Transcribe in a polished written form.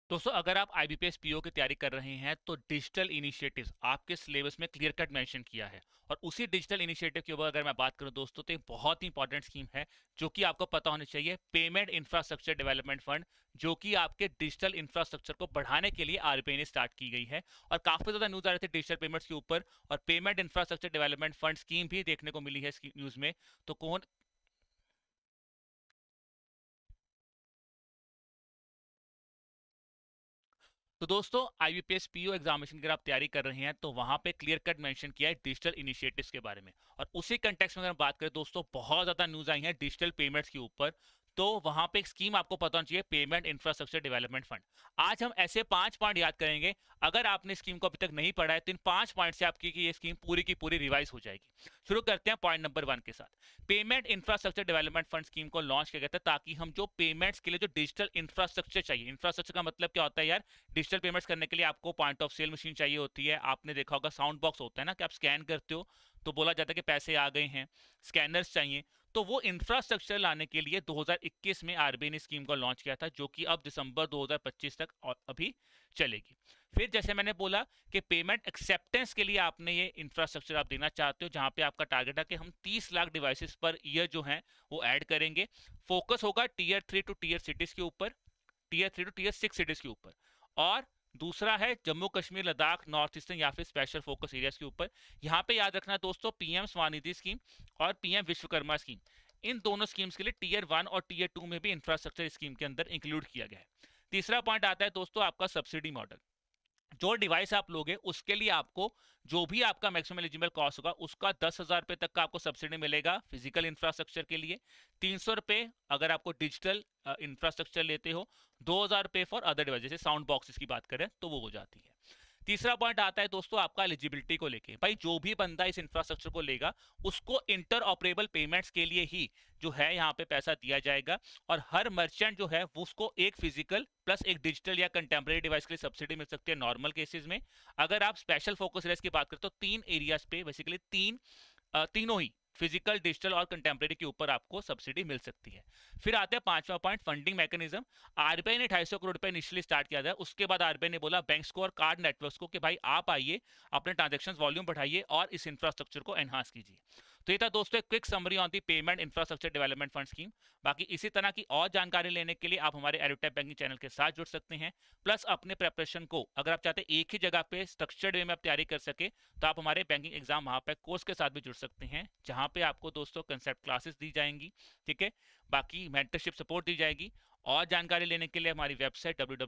दोस्तों अगर आप आईबीपीएस पीओ की तैयारी कर रहे हैं तो डिजिटल इनिशिएटिव्स आपके सिलेबस में क्लियर कट मेंशन किया है। और उसी डिजिटल इनिशिएटिव के ऊपर अगर मैं बात करूं दोस्तों तो एक बहुत ही इंपॉर्टेंट स्कीम है जो कि आपको पता होनी चाहिए, पेमेंट इंफ्रास्ट्रक्चर डेवलपमेंट फंड, जो कि आपके डिजिटल इंफ्रास्ट्रक्चर को बढ़ाने के लिए आरबीआई ने स्टार्ट की गई है। और काफी ज्यादा न्यूज आ रहे थे डिजिटल पेमेंट्स के ऊपर, और payment infrastructure development fund scheme भी देखने को मिली है न्यूज में। तो कौन तो दोस्तों आईबीपीएस पीओ एग्जामिनेशन की अगर आप तैयारी कर रहे हैं तो वहां पे क्लियर कट मेंशन किया है डिजिटल इनिशिएटिव्स के बारे में। और उसी कंटेक्स्ट में अगर बात करें दोस्तों, बहुत ज्यादा न्यूज आई है डिजिटल पेमेंट्स के ऊपर। तो वहां पे एक स्कीम आपको पता होनी चाहिए, पेमेंट इंफ्रास्ट्रक्चर डेवलपमेंट फंड। आज हम ऐसे 5 पॉइंट याद करेंगे। अगर आपने स्कीम को अभी तक नहीं पढ़ा है तो इन 5 पॉइंट से आपकी ये स्कीम पूरी की पूरी रिवाइज हो जाएगी। शुरू करते हैं पॉइंट नंबर 1 के साथ। Payment infrastructure development fund scheme को लॉन्च किया गया था ताकि हम जो पेमेंट्स के लिए जो डिजिटल इंफ्रास्ट्रक्चर चाहिए, इंफ्रास्ट्रक्चर का मतलब क्या होता है यार, डिजिटल पेमेंट्स करने के लिए आपको पॉइंट ऑफ सेल मशीन चाहिए होती है। आपने देखा होगा साउंड बॉक्स होता है ना, कि आप स्कैन करते हो तो बोला जाता है कि पैसे आ गए हैं। स्कैनर्स चाहिए। तो वो इंफ्रास्ट्रक्चर लाने के लिए 2021 में आरबीआई ने स्कीम को लॉन्च किया था, जो कि अब दिसंबर 2025 तक और अभी चलेगी। फिर जैसे मैंने बोला कि पेमेंट एक्सेप्टेंस के लिए आपने ये इंफ्रास्ट्रक्चर आप देना चाहते हो, जहां पे आपका टारगेट है कि हम 30 लाख डिवाइसेस पर ईयर जो है वो ऐड करेंगे। फोकस होगा टीयर 3 टू टीयर सिटीज के ऊपर, टीयर 3 टू टीयर 6 सिटीज के ऊपर। और दूसरा है जम्मू कश्मीर, लद्दाख, नॉर्थ ईस्टर्न या फिर स्पेशल फोकस एरियाज के ऊपर। यहाँ पे याद रखना दोस्तों, पीएम स्वानिधि स्कीम और पीएम विश्वकर्मा स्कीम, इन दोनों स्कीम्स के लिए टीयर 1 और टीयर 2 में भी इंफ्रास्ट्रक्चर स्कीम के अंदर इंक्लूड किया गया है। तीसरा पॉइंट आता है दोस्तों आपका सब्सिडी मॉडल। जो डिवाइस आप लोगे उसके लिए आपको जो भी आपका मैक्सिमम एलिजिबल कॉस्ट होगा उसका 10,000 रुपए तक का आपको सब्सिडी मिलेगा फिजिकल इंफ्रास्ट्रक्चर के लिए। 300 रुपए अगर आपको डिजिटल इंफ्रास्ट्रक्चर लेते हो। 2,000 रुपए फॉर अदर डिवाइस, जैसे साउंड बॉक्सेस की बात करें तो वो हो जाती है। तीसरा पॉइंट आता है दोस्तों आपका एलिजिबिलिटी को लेके। भाई जो भी बंदा इस इंफ्रास्ट्रक्चर को लेगा उसको इंटर ऑपरेबल पेमेंट्स के लिए ही जो है यहाँ पे पैसा दिया जाएगा। और हर मर्चेंट जो है वो उसको एक फिजिकल प्लस एक डिजिटल या कंटेम्प्रेरी डिवाइस के लिए सब्सिडी मिल सकती है नॉर्मल केसेस में। अगर आप स्पेशल फोकस एरियाज की बात करें तो 3 एरियाज पे बेसिकली तीनों ही फिजिकल, डिजिटल और कंटेम्प्रेरी के ऊपर आपको सब्सिडी मिल सकती है। फिर आते हैं 5वां पॉइंट, फंडिंग मैकेनिज्म। आरबीआई ने 250 करोड़ रुपए इनिशियली स्टार्ट किया था। उसके बाद आरबीआई ने बोला बैंक्स को और कार्ड नेटवर्क्स को कि भाई आप आइए, अपने ट्रांजेक्शन वॉल्यूम बढ़ाइए और इस इंफ्रास्ट्रक्चर को एनहांस कीजिए। तो ये था दोस्तों एक quick summary on the payment infrastructure development fund scheme. बाकी इसी तरह की और जानकारी लेने के लिए आप हमारे एडुटेक बैंकिंग चैनल के साथ जुड़ सकते हैं। प्लस अपने प्रेपरेशन को अगर आप चाहते हैं एक ही जगह पे स्ट्रक्चर्ड वे में आप तैयारी कर सके तो आप हमारे बैंकिंग एग्जाम वहाँ पे कोर्स के साथ भी जुड़ सकते हैं, जहाँ पे आपको दोस्तों कंसेप्ट क्लासेस दी जाएंगी। ठीक है, बाकी मेंटरशिप सपोर्ट दी जाएगी। और जानकारी लेने के लिए हमारी वेबसाइट www